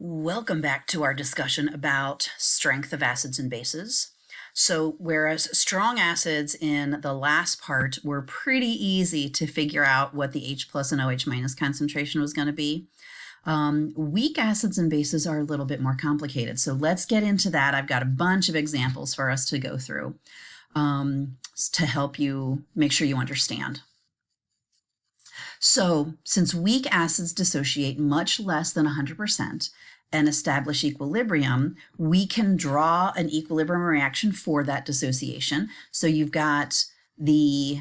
Welcome back to our discussion about strength of acids and bases. So whereas strong acids in the last part were pretty easy to figure out what the H plus and OH minus concentration was going to be, weak acids and bases are a little bit more complicated. So let's get into that. I've got a bunch of examples for us to go through to help you make sure you understand. So since weak acids dissociate much less than 100% and establish equilibrium, we can draw an equilibrium reaction for that dissociation. So you've got the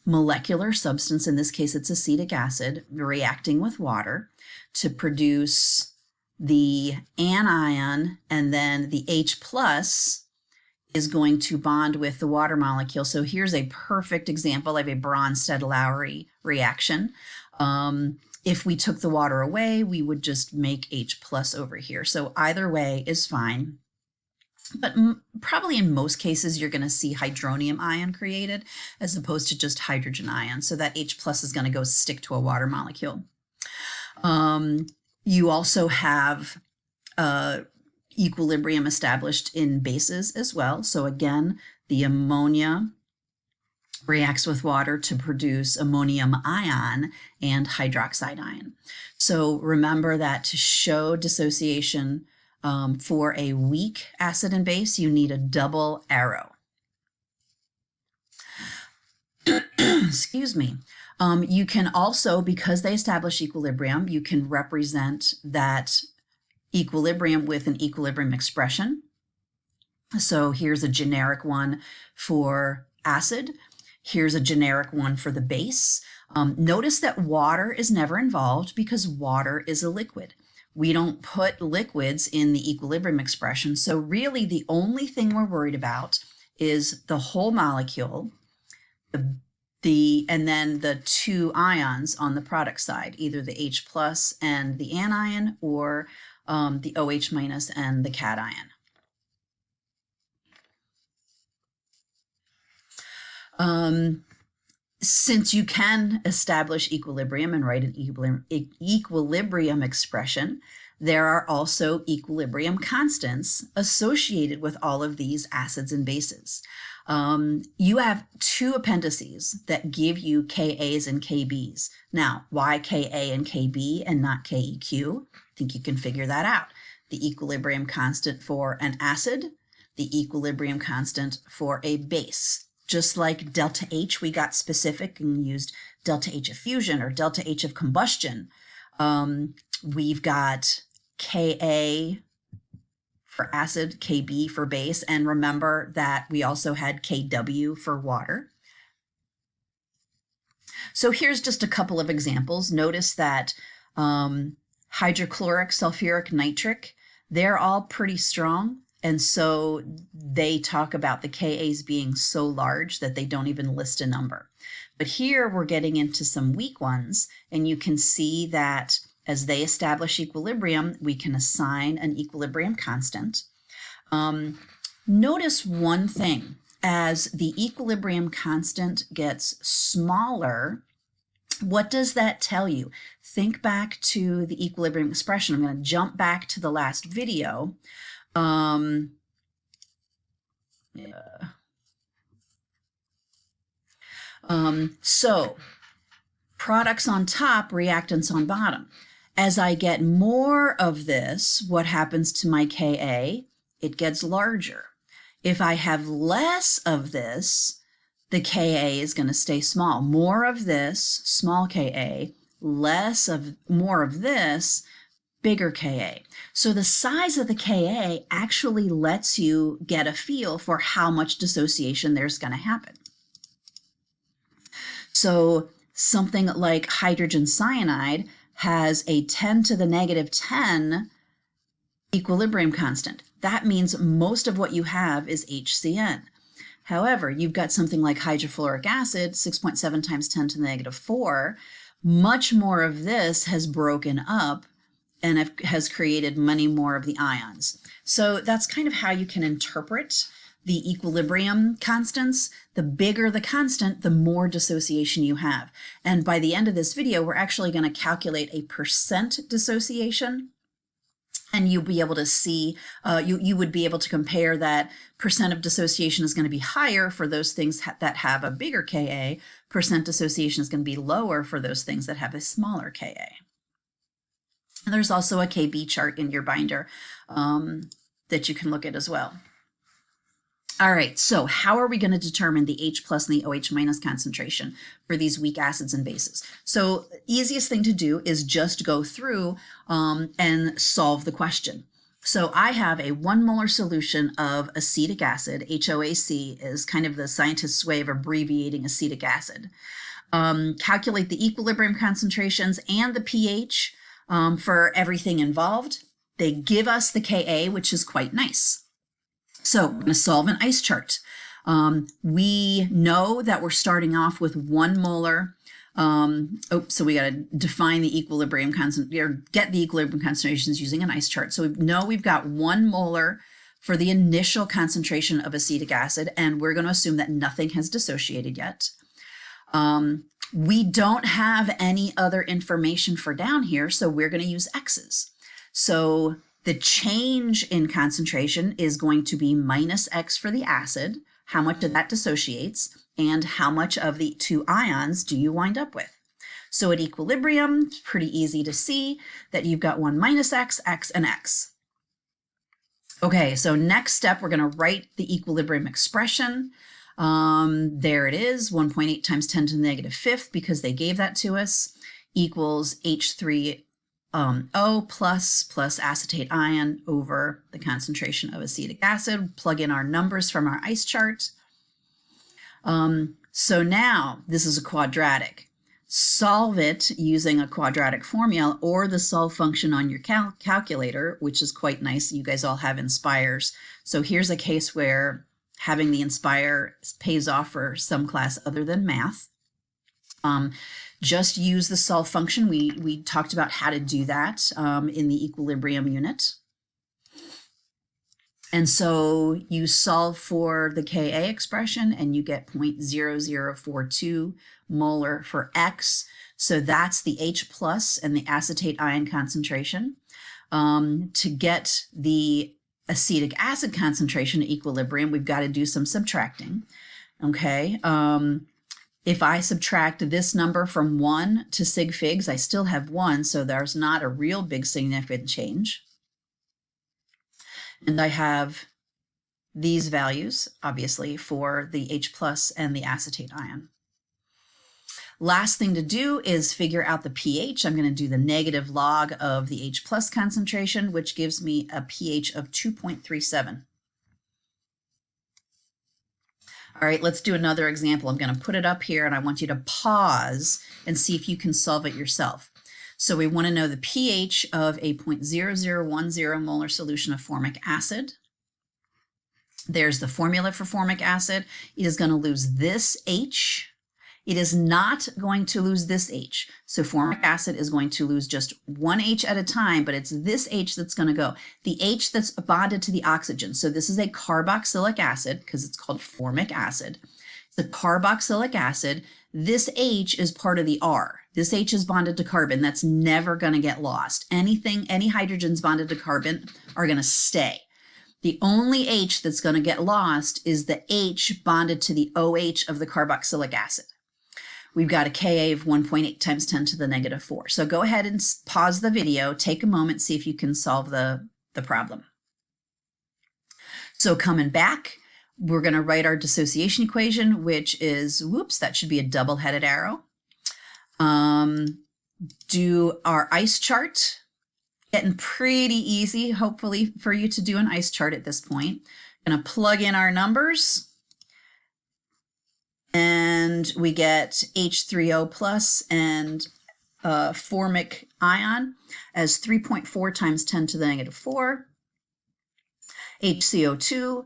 molecular substance, in this case it's acetic acid, reacting with water to produce the anion, and then the H plus is going to bond with the water molecule. So here's a perfect example of a Bronsted-Lowry reaction. If we took the water away, we would just make H plus over here. So either way is fine. But probably in most cases, you're going to see hydronium ion created as opposed to just hydrogen ion. So that H plus is going to go stick to a water molecule. You also have equilibrium established in bases as well. So again, the ammonia reacts with water to produce ammonium ion and hydroxide ion. So remember that to show dissociation for a weak acid and base, you need a double arrow. Excuse me. You can also, because they establish equilibrium, you can represent that equilibrium with an equilibrium expression. So here's a generic one for acid. Here's a generic one for the base. Notice that water is never involved because water is a liquid. We don't put liquids in the equilibrium expression. So really the only thing we're worried about is the whole molecule, and then the two ions on the product side, either the H plus and the anion, or the OH minus and the cation. Since you can establish equilibrium and write an equilibrium expression, there are also equilibrium constants associated with all of these acids and bases. You have two appendices that give you Kas and Kbs. Now, why Ka and Kb and not Keq? I think you can figure that out. The equilibrium constant for an acid, the equilibrium constant for a base. Just like delta H, we got specific and used delta H of fusion or delta H of combustion. We've got Ka for acid, Kb for base, and remember that we also had Kw for water. So here's just a couple of examples. Notice that hydrochloric, sulfuric, nitric, they're all pretty strong. And so they talk about the Kas being so large that they don't even list a number. But here we're getting into some weak ones, and you can see that as they establish equilibrium, we can assign an equilibrium constant. Notice one thing. As the equilibrium constant gets smaller, what does that tell you? Think back to the equilibrium expression. I'm going to jump back to the last video. So products on top, reactants on bottom. As I get more of this, what happens to my Ka? It gets larger. If I have less of this, the Ka is going to stay small. More of this, small Ka, more of this, bigger Ka. So the size of the Ka actually lets you get a feel for how much dissociation there's going to happen. So something like hydrogen cyanide has a 10 to the negative 10 equilibrium constant. That means most of what you have is HCN. However, you've got something like hydrofluoric acid, 6.7 times 10 to the negative 4. Much more of this has broken up and has created many more of the ions. So that's kind of how you can interpret the equilibrium constants, the bigger the constant, the more dissociation you have. And by the end of this video, we're actually going to calculate a percent dissociation. And you'll be able to see, you would be able to compare that percent of dissociation is going to be higher for those things that have a bigger Ka. Percent dissociation is going to be lower for those things that have a smaller Ka. And there's also a Kb chart in your binder that you can look at as well. All right, so how are we going to determine the H plus and the OH minus concentration for these weak acids and bases? So the easiest thing to do is just go through and solve the question. So I have a 1 molar solution of acetic acid. HOAC is kind of the scientist's way of abbreviating acetic acid. Calculate the equilibrium concentrations and the pH for everything involved. They give us the Ka, which is quite nice. So we're going to solve an ice chart. We know that we're starting off with 1 molar. So we got to define the equilibrium concentration, or get the equilibrium concentrations using an ice chart. So we know we've got 1 molar for the initial concentration of acetic acid, and we're going to assume that nothing has dissociated yet. We don't have any other information for down here, so we're going to use X's. So the change in concentration is going to be minus X for the acid, how much of that dissociates, and how much of the 2 ions do you wind up with. So at equilibrium, it's pretty easy to see that you've got 1 minus X, X, and X. Okay, so next step, we're going to write the equilibrium expression. There it is, 1.8 times 10 to the negative 5th, because they gave that to us, equals H3O plus acetate ion over the concentration of acetic acid. Plug in our numbers from our ice chart. So now this is a quadratic. Solve it using a quadratic formula or the solve function on your calculator, which is quite nice. You guys all have Inspires. So here's a case where having the Inspire pays off for some class other than math. Just use the solve function. We talked about how to do that in the equilibrium unit. And so you solve for the Ka expression and you get 0.0042 molar for X. So that's the H plus and the acetate ion concentration. To get the acetic acid concentration at equilibrium, we've got to do some subtracting. Okay. If I subtract this number from 1 to sig figs, I still have 1, so there's not a real big significant change. And I have these values, obviously, for the H plus and the acetate ion. Last thing to do is figure out the pH. I'm going to do the negative log of the H plus concentration, which gives me a pH of 2.37. All right, let's do another example. I'm going to put it up here and I want you to pause and see if you can solve it yourself. So we want to know the pH of a 0.0010 molar solution of formic acid. There's the formula for formic acid. It is going to lose this H. It is not going to lose this H. So formic acid is going to lose just 1 H at a time, but it's this H that's going to go. The H that's bonded to the oxygen. So this is a carboxylic acid because it's called formic acid. It's a carboxylic acid. This H is part of the R. This H is bonded to carbon. That's never going to get lost. Any hydrogens bonded to carbon are going to stay. The only H that's going to get lost is the H bonded to the OH of the carboxylic acid. We've got a Ka of 1.8 times 10 to the negative 4. So go ahead and pause the video, take a moment, see if you can solve the problem. So coming back, we're going to write our dissociation equation, which is, whoops, that should be a double-headed arrow. Do our ice chart. Getting pretty easy, hopefully, for you to do an ice chart at this point. Going to plug in our numbers. And we get H3O plus and formic ion as 3.4 times 10 to the negative 4. HCO2,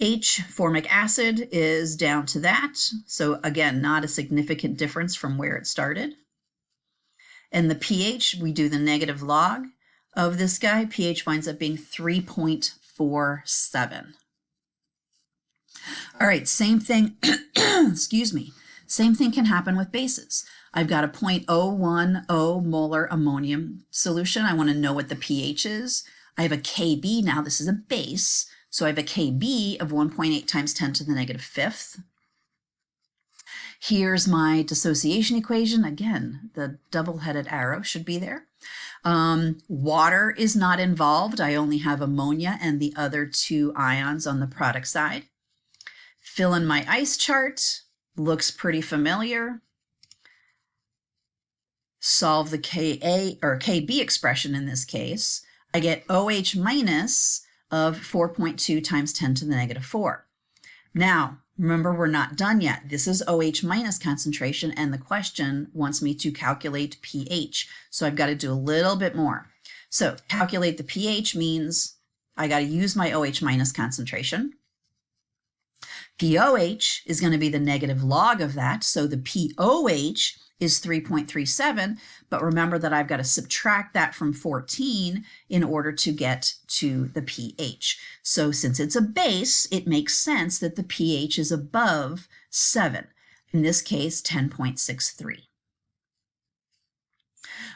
H formic acid is down to that. So again, not a significant difference from where it started. And the pH, we do the negative log of this guy. pH winds up being 3.47. All right, same thing, excuse me, same thing can happen with bases. I've got a 0.010 molar ammonium solution. I want to know what the pH is. I have a Kb, now this is a base, so I have a Kb of 1.8 times 10 to the negative fifth. Here's my dissociation equation. Again, the double-headed arrow should be there. Water is not involved. I only have ammonia and the other two ions on the product side. Fill in my ice chart. Looks pretty familiar. Solve the Ka or Kb expression in this case. I get OH minus of 4.2 times 10 to the negative 4. Now, remember, we're not done yet. This is OH minus concentration, and the question wants me to calculate pH. So I've got to do a little bit more. So calculate the pH means I got to use my OH minus concentration. pOH is going to be the negative log of that. So the pOH is 3.37, but remember that I've got to subtract that from 14 in order to get to the pH. So since it's a base, it makes sense that the pH is above 7, in this case 10.63.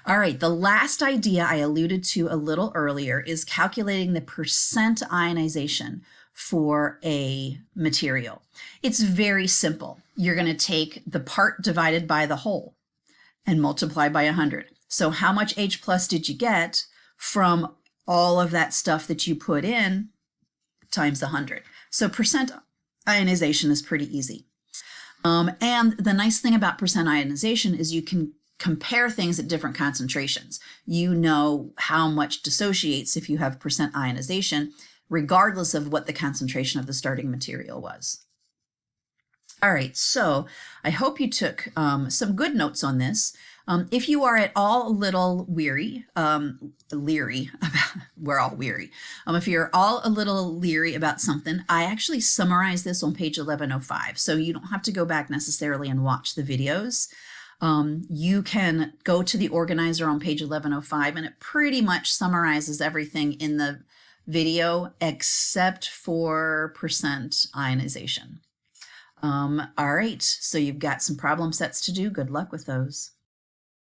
All right, the last idea I alluded to a little earlier is calculating the percent ionization for a material. It's very simple. You're going to take the part divided by the whole and multiply by 100. So how much H plus did you get from all of that stuff that you put in times 100? So percent ionization is pretty easy. And the nice thing about percent ionization is you can compare things at different concentrations. You know how much dissociates if you have percent ionization, regardless of what the concentration of the starting material was. All right, so I hope you took some good notes on this. If you are at all a little leery about, we're all weary. If you're all a little leery about something, I actually summarize this on page 1105, so you don't have to go back necessarily and watch the videos. You can go to the organizer on page 1105, and it pretty much summarizes everything in the video except for percent ionization. All right, so you've got some problem sets to do. Good luck with those.